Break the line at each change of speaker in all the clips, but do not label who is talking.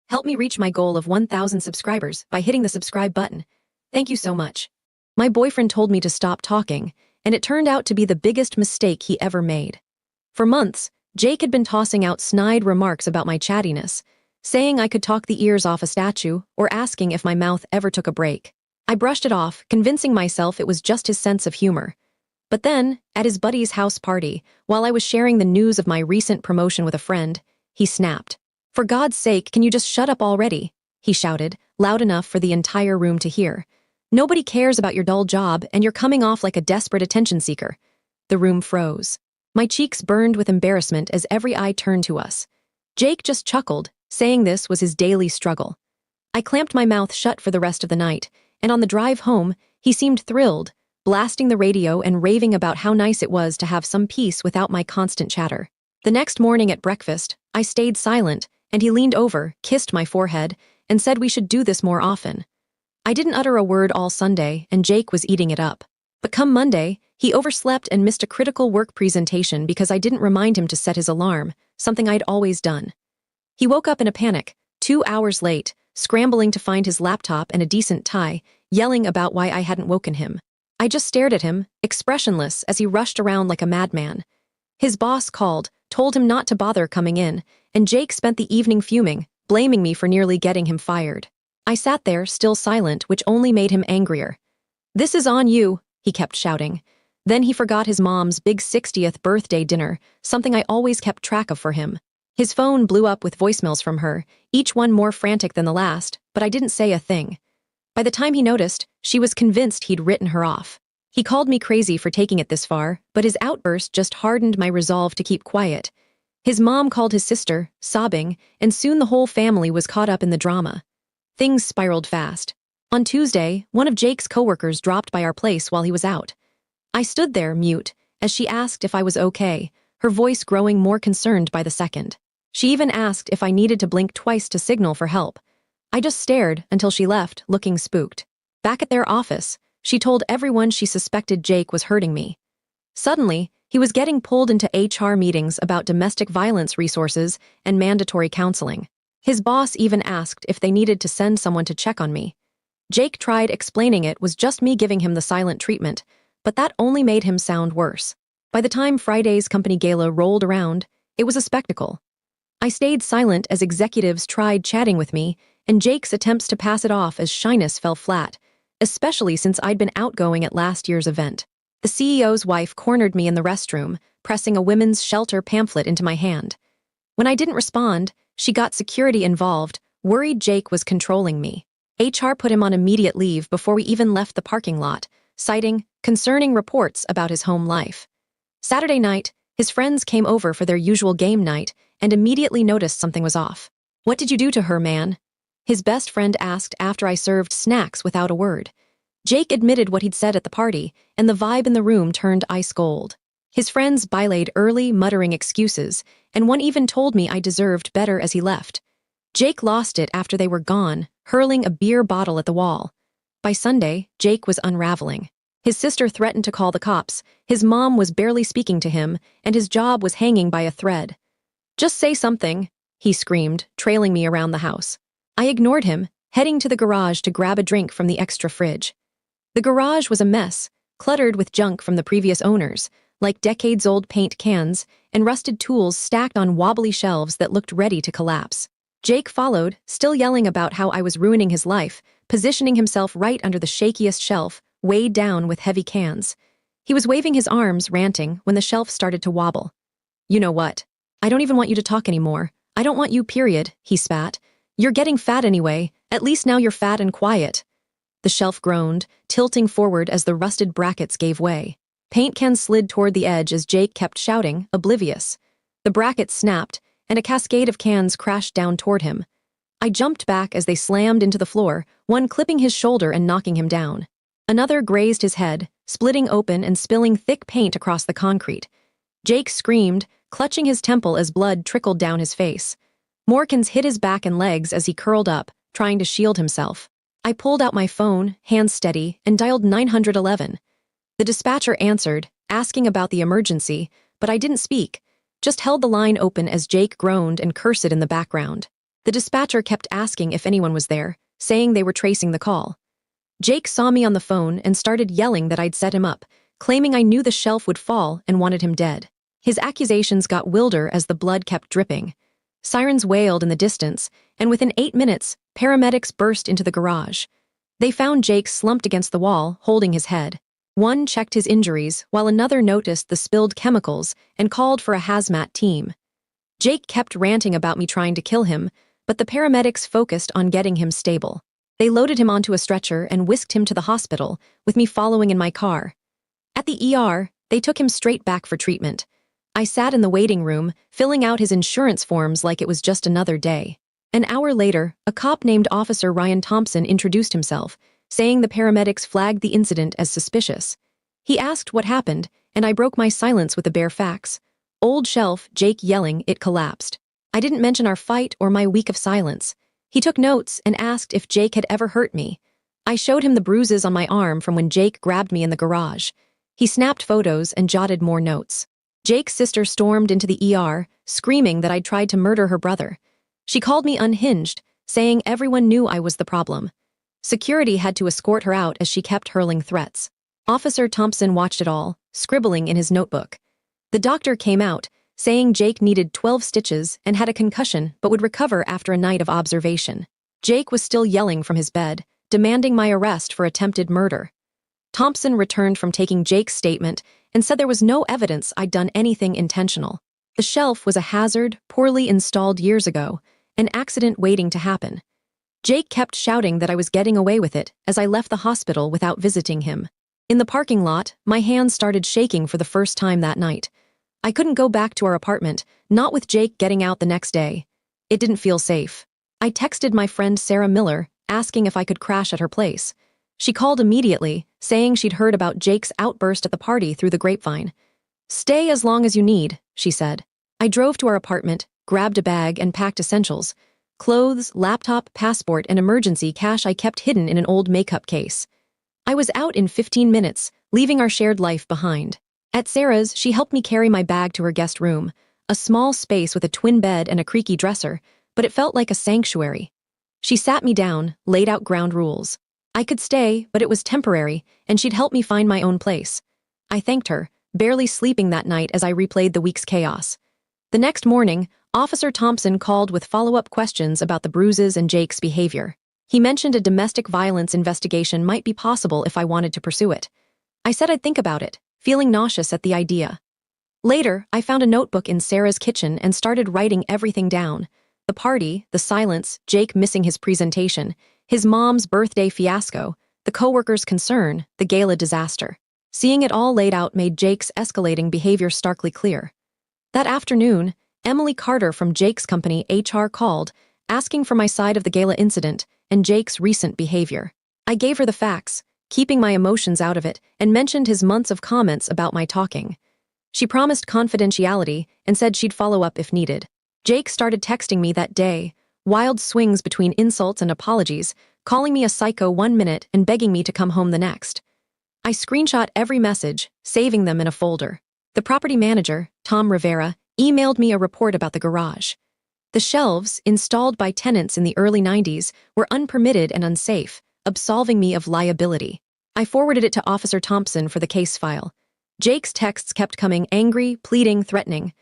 Help me reach my goal of 1,000 subscribers by hitting the subscribe button. Thank you so much. My boyfriend told me to stop talking, and it turned out to be the biggest mistake he ever made. For months, Jake had been tossing out snide remarks about my chattiness, saying I could talk the ears off a statue or asking if my mouth ever took a break. I brushed it off, convincing myself it was just his sense of humor. But then, at his buddy's house party, while I was sharing the news of my recent promotion with a friend, he snapped. "For God's sake, can you just shut up already?" he shouted, loud enough for the entire room to hear. "Nobody cares about your dull job, and you're coming off like a desperate attention seeker." The room froze. My cheeks burned with embarrassment as every eye turned to us. Jake just chuckled, saying this was his daily struggle. I clamped my mouth shut for the rest of the night, and on the drive home, he seemed thrilled, blasting the radio and raving about how nice it was to have some peace without my constant chatter. The next morning at breakfast, I stayed silent, and he leaned over, kissed my forehead, and said we should do this more often. I didn't utter a word all Sunday, and Jake was eating it up. But come Monday, he overslept and missed a critical work presentation because I didn't remind him to set his alarm, something I'd always done. He woke up in a panic, 2 hours late, scrambling to find his laptop and a decent tie, yelling about why I hadn't woken him. I just stared at him, expressionless, as he rushed around like a madman. His boss called, told him not to bother coming in, and Jake spent the evening fuming, blaming me for nearly getting him fired. I sat there, still silent, which only made him angrier. "This is on you," he kept shouting. Then he forgot his mom's big 60th birthday dinner, something I always kept track of for him. His phone blew up with voicemails from her, each one more frantic than the last, but I didn't say a thing. By the time he noticed, she was convinced he'd written her off. He called me crazy for taking it this far, but his outburst just hardened my resolve to keep quiet. His mom called his sister, sobbing, and soon the whole family was caught up in the drama. Things spiraled fast. On Tuesday, one of Jake's coworkers dropped by our place while he was out. I stood there, mute, as she asked if I was okay, her voice growing more concerned by the second. She even asked if I needed to blink twice to signal for help. I just stared until she left, looking spooked. Back at their office, she told everyone she suspected Jake was hurting me. Suddenly, he was getting pulled into HR meetings about domestic violence resources and mandatory counseling. His boss even asked if they needed to send someone to check on me. Jake tried explaining it was just me giving him the silent treatment, but that only made him sound worse. By the time Friday's company gala rolled around, it was a spectacle. I stayed silent as executives tried chatting with me, and Jake's attempts to pass it off as shyness fell flat, especially since I'd been outgoing at last year's event. The CEO's wife cornered me in the restroom, pressing a women's shelter pamphlet into my hand. When I didn't respond, she got security involved, worried Jake was controlling me. HR put him on immediate leave before we even left the parking lot, citing concerning reports about his home life. Saturday night, his friends came over for their usual game night and immediately noticed something was off. "What did you do to her, man?" his best friend asked after I served snacks without a word. Jake admitted what he'd said at the party, and the vibe in the room turned ice cold. His friends bilayed early, muttering excuses, and one even told me I deserved better as he left. Jake lost it after they were gone, hurling a beer bottle at the wall. By Sunday, Jake was unraveling. His sister threatened to call the cops, his mom was barely speaking to him, and his job was hanging by a thread. "Just say something," he screamed, trailing me around the house. I ignored him, heading to the garage to grab a drink from the extra fridge. The garage was a mess, cluttered with junk from the previous owners, like decades-old paint cans and rusted tools stacked on wobbly shelves that looked ready to collapse. Jake followed, still yelling about how I was ruining his life, positioning himself right under the shakiest shelf, weighed down with heavy cans. He was waving his arms, ranting, when the shelf started to wobble. "You know what? I don't even want you to talk anymore. I don't want you, period," he spat. "You're getting fat anyway. At least now you're fat and quiet." The shelf groaned, tilting forward as the rusted brackets gave way. Paint cans slid toward the edge as Jake kept shouting, oblivious. The brackets snapped, and a cascade of cans crashed down toward him. I jumped back as they slammed into the floor, one clipping his shoulder and knocking him down. Another grazed his head, splitting open and spilling thick paint across the concrete. Jake screamed, clutching his temple as blood trickled down his face. Morkins hit his back and legs as he curled up, trying to shield himself. I pulled out my phone, hands steady, and dialed 911. The dispatcher answered, asking about the emergency, but I didn't speak, just held the line open as Jake groaned and cursed in the background. The dispatcher kept asking if anyone was there, saying they were tracing the call. Jake saw me on the phone and started yelling that I'd set him up, claiming I knew the shelf would fall and wanted him dead. His accusations got wilder as the blood kept dripping. Sirens wailed in the distance, and within 8 minutes, paramedics burst into the garage. They found Jake slumped against the wall, holding his head. One checked his injuries, while another noticed the spilled chemicals and called for a hazmat team. Jake kept ranting about me trying to kill him, but the paramedics focused on getting him stable. They loaded him onto a stretcher and whisked him to the hospital, with me following in my car. At the ER, they took him straight back for treatment. I sat in the waiting room, filling out his insurance forms like it was just another day. An hour later, a cop named Officer Ryan Thompson introduced himself, saying the paramedics flagged the incident as suspicious. He asked what happened, and I broke my silence with the bare facts. Old shelf, Jake yelling, it collapsed. I didn't mention our fight or my week of silence. He took notes and asked if Jake had ever hurt me. I showed him the bruises on my arm from when Jake grabbed me in the garage. He snapped photos and jotted more notes. Jake's sister stormed into the ER, screaming that I'd tried to murder her brother. She called me unhinged, saying everyone knew I was the problem. Security had to escort her out as she kept hurling threats. Officer Thompson watched it all, scribbling in his notebook. The doctor came out, saying Jake needed 12 stitches and had a concussion but would recover after a night of observation. Jake was still yelling from his bed, demanding my arrest for attempted murder. Thompson returned from taking Jake's statement and said there was no evidence I'd done anything intentional. The shelf was a hazard, poorly installed years ago, an accident waiting to happen. Jake kept shouting that I was getting away with it as I left the hospital without visiting him. In the parking lot, my hands started shaking for the first time that night. I couldn't go back to our apartment, not with Jake getting out the next day. It didn't feel safe. I texted my friend Sarah Miller, asking if I could crash at her place. She called immediately, saying she'd heard about Jake's outburst at the party through the grapevine. "Stay as long as you need," she said. I drove to our apartment, grabbed a bag, and packed essentials. Clothes, laptop, passport, and emergency cash I kept hidden in an old makeup case. I was out in 15 minutes, leaving our shared life behind. At Sarah's, she helped me carry my bag to her guest room, a small space with a twin bed and a creaky dresser, but it felt like a sanctuary. She sat me down, laid out ground rules. I could stay, but it was temporary, and she'd help me find my own place. I thanked her, barely sleeping that night as I replayed the week's chaos. The next morning, Officer Thompson called with follow-up questions about the bruises and Jake's behavior. He mentioned a domestic violence investigation might be possible if I wanted to pursue it. I said I'd think about it, feeling nauseous at the idea. Later, I found a notebook in Sarah's kitchen and started writing everything down. The party, the silence, Jake missing his presentation, his mom's birthday fiasco, the coworkers' concern, the gala disaster. Seeing it all laid out made Jake's escalating behavior starkly clear. That afternoon, Emily Carter from Jake's company HR called, asking for my side of the gala incident and Jake's recent behavior. I gave her the facts, keeping my emotions out of it, and mentioned his months of comments about my talking. She promised confidentiality and said she'd follow up if needed. Jake started texting me that day, wild swings between insults and apologies, calling me a psycho one minute and begging me to come home the next. I screenshot every message, saving them in a folder. The property manager, Tom Rivera, emailed me a report about the garage. The shelves, installed by tenants in the early 90s, were unpermitted and unsafe, absolving me of liability. I forwarded it to Officer Thompson for the case file. Jake's texts kept coming, angry, pleading, threatening.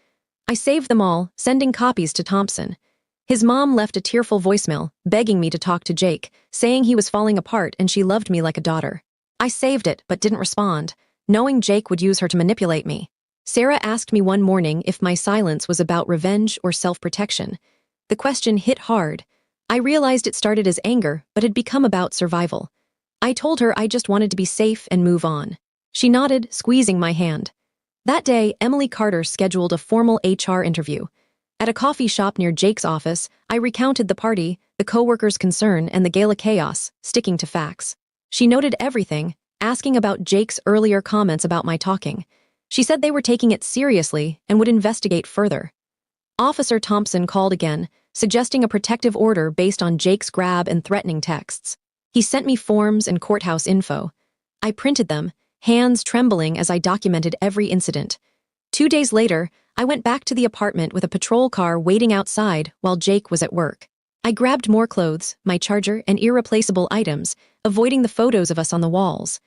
I saved them all, sending copies to Thompson. His mom left a tearful voicemail, begging me to talk to Jake, saying he was falling apart and she loved me like a daughter. I saved it, but didn't respond, knowing Jake would use her to manipulate me. Sarah asked me one morning if my silence was about revenge or self-protection. The question hit hard. I realized it started as anger, but had become about survival. I told her I just wanted to be safe and move on. She nodded, squeezing my hand. That day, Emily Carter scheduled a formal HR interview. At a coffee shop near Jake's office, I recounted the party, the coworkers' concern, and the gala chaos, sticking to facts. She noted everything, asking about Jake's earlier comments about my talking. She said they were taking it seriously and would investigate further. Officer Thompson called again, suggesting a protective order based on Jake's grab and threatening texts. He sent me forms and courthouse info. I printed them, hands trembling as I documented every incident. 2 days later, I went back to the apartment with a patrol car waiting outside while Jake was at work. I grabbed more clothes, my charger, and irreplaceable items, avoiding the photos of us on the walls.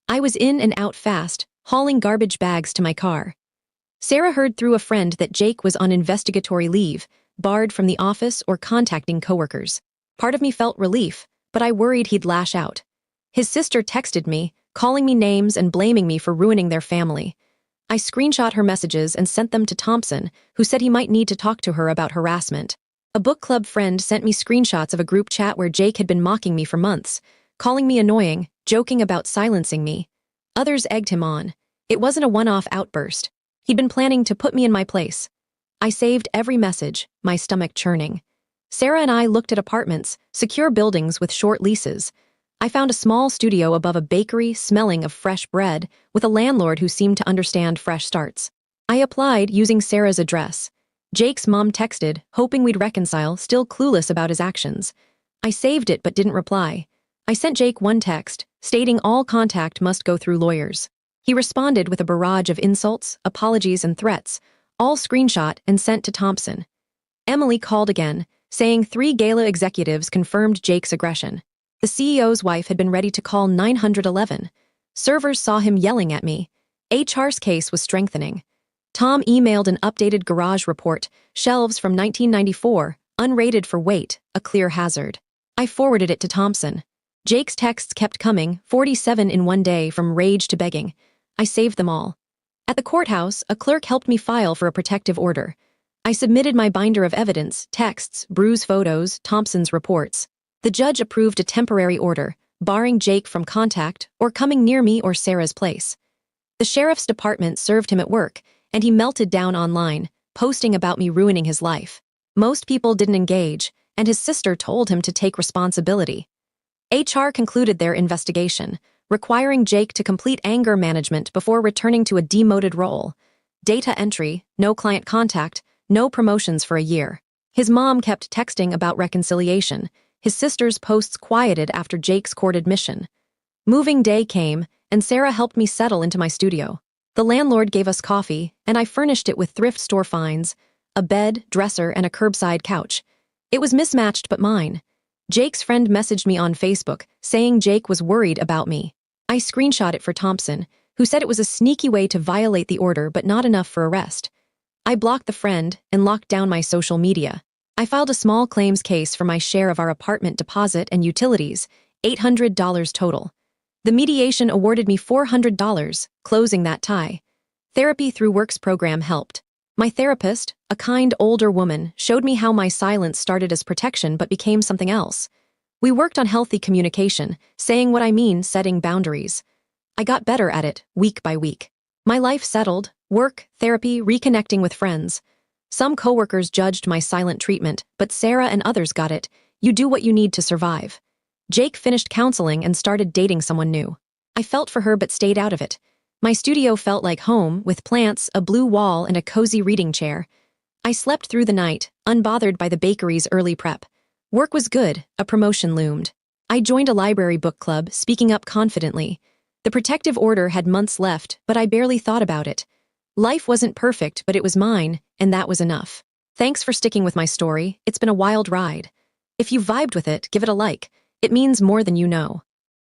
I was in and out fast, hauling garbage bags to my car. Sarah heard through a friend that Jake was on investigatory leave, barred from the office or contacting coworkers. Part of me felt relief, but I worried he'd lash out. His sister texted me, calling me names and blaming me for ruining their family. I screenshot her messages and sent them to Thompson, who said he might need to talk to her about harassment. A book club friend sent me screenshots of a group chat where Jake had been mocking me for months, calling me annoying, joking about silencing me. Others egged him on. It wasn't a one-off outburst. He'd been planning to put me in my place. I saved every message, my stomach churning. Sarah and I looked at apartments, secure buildings with short leases. I found a small studio above a bakery smelling of fresh bread, with a landlord who seemed to understand fresh starts. I applied using Sarah's address. Jake's mom texted, hoping we'd reconcile, still clueless about his actions. I saved it but didn't reply. I sent Jake one text, stating all contact must go through lawyers. He responded with a barrage of insults, apologies, and threats, all screenshot and sent to Thompson. Emily called again, saying 3 gala executives confirmed Jake's aggression. The CEO's wife had been ready to call 911. Servers saw him yelling at me. HR's case was strengthening. Tom emailed an updated garage report, shelves from 1994, unrated for weight, a clear hazard. I forwarded it to Thompson. Jake's texts kept coming, 47 in one day, from rage to begging. I saved them all. At the courthouse, a clerk helped me file for a protective order. I submitted my binder of evidence, texts, bruise photos, Thompson's reports. The judge approved a temporary order, barring Jake from contact or coming near me or Sarah's place. The sheriff's department served him at work, and he melted down online, posting about me ruining his life. Most people didn't engage, and his sister told him to take responsibility. HR concluded their investigation, requiring Jake to complete anger management before returning to a demoted role. Data entry, no client contact, no promotions for a year. His mom kept texting about reconciliation. His sister's posts quieted after Jake's court admission. Moving day came, and Sarah helped me settle into my studio. The landlord gave us coffee, and I furnished it with thrift store finds, a bed, dresser, and a curbside couch. It was mismatched but mine. Jake's friend messaged me on Facebook, saying Jake was worried about me. I screenshot it for Thompson, who said it was a sneaky way to violate the order but not enough for arrest. I blocked the friend and locked down my social media. I filed a small claims case for my share of our apartment deposit and utilities, $800 total. The mediation awarded me $400, closing that tie. Therapy through Works program helped. My therapist, a kind older woman, showed me how my silence started as protection but became something else. We worked on healthy communication, saying what I mean, setting boundaries. I got better at it, week by week. My life settled, work, therapy, reconnecting with friends. Some coworkers judged my silent treatment, but Sarah and others got it. You do what you need to survive. Jake finished counseling and started dating someone new. I felt for her but stayed out of it. My studio felt like home, with plants, a blue wall, and a cozy reading chair. I slept through the night, unbothered by the bakery's early prep. Work was good, a promotion loomed. I joined a library book club, speaking up confidently. The protective order had months left, but I barely thought about it. Life wasn't perfect, but it was mine, and that was enough. Thanks for sticking with my story. It's been a wild ride. If you vibed with it, give it a like. It means more than you know.